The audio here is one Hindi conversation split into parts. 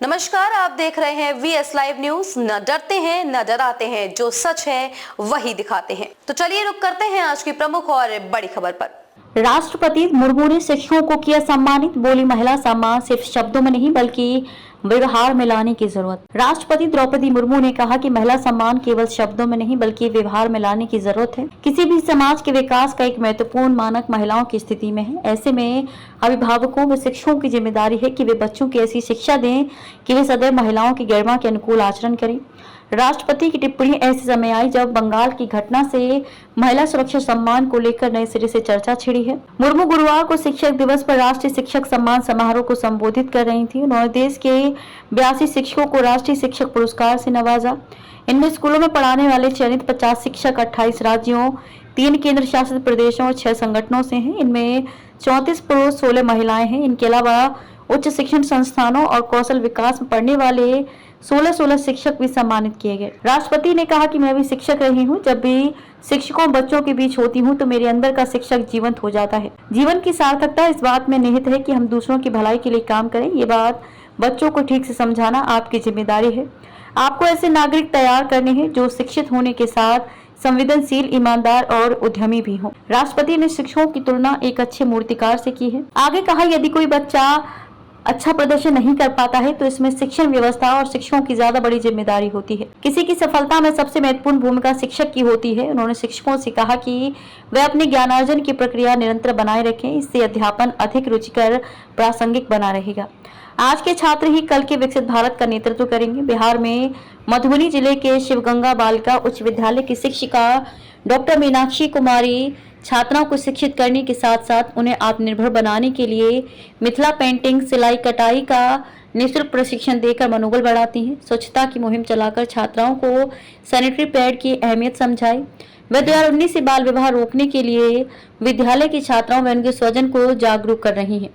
नमस्कार, आप देख रहे हैं वीएस लाइव न्यूज। न डरते हैं न डराते हैं, जो सच है वही दिखाते हैं। तो चलिए रुक करते हैं आज की प्रमुख और बड़ी खबर पर। राष्ट्रपति मुर्मू ने शिक्षकों को किया सम्मानित, बोली महिला सम्मान सिर्फ शब्दों में नहीं बल्कि व्यवहार में लाने की जरूरत। राष्ट्रपति द्रौपदी मुर्मू ने कहा कि महिला सम्मान केवल शब्दों में नहीं बल्कि व्यवहार में लाने की जरूरत है। किसी भी समाज के विकास का एक महत्वपूर्ण मानक महिलाओं की स्थिति में है। ऐसे में अभिभावकों व शिक्षकों की जिम्मेदारी है कि वे बच्चों की ऐसी शिक्षा दें कि वे सदैव महिलाओं की गरिमा के अनुकूल आचरण करें। राष्ट्रपति की टिप्पणी ऐसे समय आई जब बंगाल की घटना से महिला सुरक्षा सम्मान को लेकर नए सिरे से चर्चा छिड़ी है। मुर्मू गुरुवार को शिक्षक दिवस पर राष्ट्रीय शिक्षक सम्मान समारोह को संबोधित कर रही थी। उन्होंने देश के 82 शिक्षकों को राष्ट्रीय शिक्षक पुरस्कार से नवाजा। इनमें स्कूलों में पढ़ाने वाले चयनित 50 शिक्षक 28 राज्यों, 3 केंद्र शासित प्रदेशों और 6 संगठनों से हैं। इनमें 34 पुरुष, 16 महिलाएं हैं। इनके अलावा उच्च शिक्षण संस्थानों और कौशल विकास में पढ़ने वाले 16 शिक्षक भी सम्मानित किए गए। राष्ट्रपति ने कहा कि मैं भी शिक्षक रही हूँ। जब भी शिक्षकों और बच्चों के बीच होती हूँ तो मेरे अंदर का शिक्षक जीवंत हो जाता है। जीवन की सार्थकता इस बात में निहित है कि हम दूसरों की भलाई के लिए काम करें। ये बात बच्चों को ठीक से समझाना आपकी जिम्मेदारी है। आपको ऐसे नागरिक तैयार करने हैं जो शिक्षित होने के साथ संवेदनशील, ईमानदार और उद्यमी भी हों। राष्ट्रपति ने शिक्षकों की तुलना एक अच्छे मूर्तिकार से की है। आगे कहा, यदि कोई बच्चा अच्छा प्रदर्शन नहीं कर पाता है तो इसमें शिक्षण व्यवस्था और शिक्षकों की ज्यादा बड़ी जिम्मेदारी होती है। किसी की सफलता में सबसे महत्वपूर्ण भूमिका शिक्षक की होती है। उन्होंने शिक्षकों से कहा कि वे अपने ज्ञानार्जन की प्रक्रिया निरंतर बनाए रखें। इससे अध्यापन अधिक रुचिकर, प्रासंगिक बना रहेगा। आज के छात्र ही कल के विकसित भारत का नेतृत्व करेंगे। बिहार में मधुबनी जिले के शिवगंगा बालिका उच्च विद्यालय की शिक्षिका डॉक्टर मीनाक्षी कुमारी छात्राओं को शिक्षित करने के साथ साथ उन्हें आत्मनिर्भर बनाने के लिए मिथिला पेंटिंग, सिलाई कटाई का निःशुल्क प्रशिक्षण देकर मनोबल बढ़ाती हैं। स्वच्छता की मुहिम चलाकर छात्राओं को सैनिटरी पैड की अहमियत समझाई। वे 2019 से बाल विवाह रोकने के लिए विद्यालय की छात्राओं व उनके स्वजन को जागरूक कर रही हैं।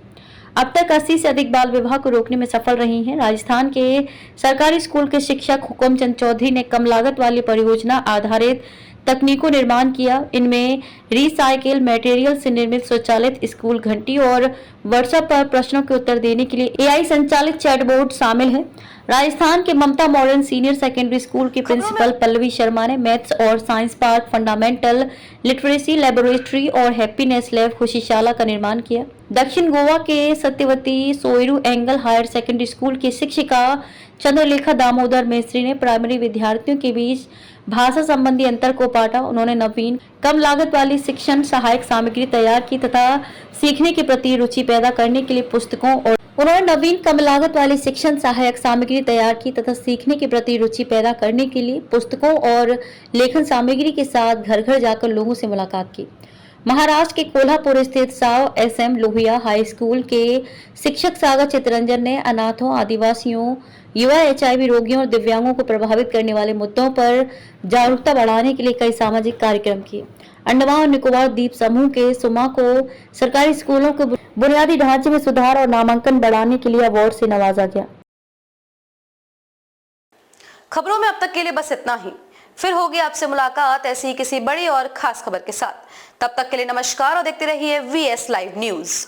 अब तक 80 से अधिक बाल विवाह को रोकने में सफल रही हैं। राजस्थान के सरकारी स्कूल के शिक्षक हुकुमचंद चौधरी ने कम लागत वाली परियोजना आधारित तकनीकों निर्माण किया। इनमें रिसाइकिल मटेरियल से निर्मित स्वचालित स्कूल घंटी और व्हाट्सएप पर प्रश्नों के उत्तर देने के लिए एआई संचालित चैटबोर्ड शामिल है। राजस्थान के Mamata modern senior secondary school की प्रिंसिपल पल्लवी शर्मा ने मैथ्स और science park, fundamental literacy laboratory और हैप्पीनेस लैब खुशीशाला का निर्माण किया। दक्षिण गोवा के सत्यवती सोयरू एंगल हायर सेकेंडरी स्कूल की शिक्षिका चंद्रलेखा दामोदर मिस्त्री ने प्राइमरी विद्यार्थियों के बीच भाषा संबंधी अंतर को पाटा। उन्होंने नवीन कम लागत वाली शिक्षण सहायक सामग्री तैयार की तथा सीखने के प्रति रुचि पैदा करने के लिए पुस्तकों और लेखन सामग्री के साथ घर घर जाकर लोगों से मुलाकात की। महाराष्ट्र के कोल्हापुर स्थित साव एसएम लोहिया हाई स्कूल के शिक्षक सागर चितरंजन ने अनाथों, आदिवासियों, युवा, एचआईवी रोगियों और दिव्यांगों को प्रभावित करने वाले मुद्दों पर जागरूकता बढ़ाने के लिए कई सामाजिक कार्यक्रम किए। अंडमान और निकोबार द्वीप समूह के सुमा को सरकारी स्कूलों के बुनियादी ढांचे में सुधार और नामांकन बढ़ाने के लिए अवार्ड से नवाजा गया। खबरों में अब तक के लिए बस इतना ही। फिर होगी आपसे मुलाकात ऐसी ही किसी बड़ी और खास खबर के साथ। तब तक के लिए नमस्कार और देखते रहिए वीएस लाइव न्यूज।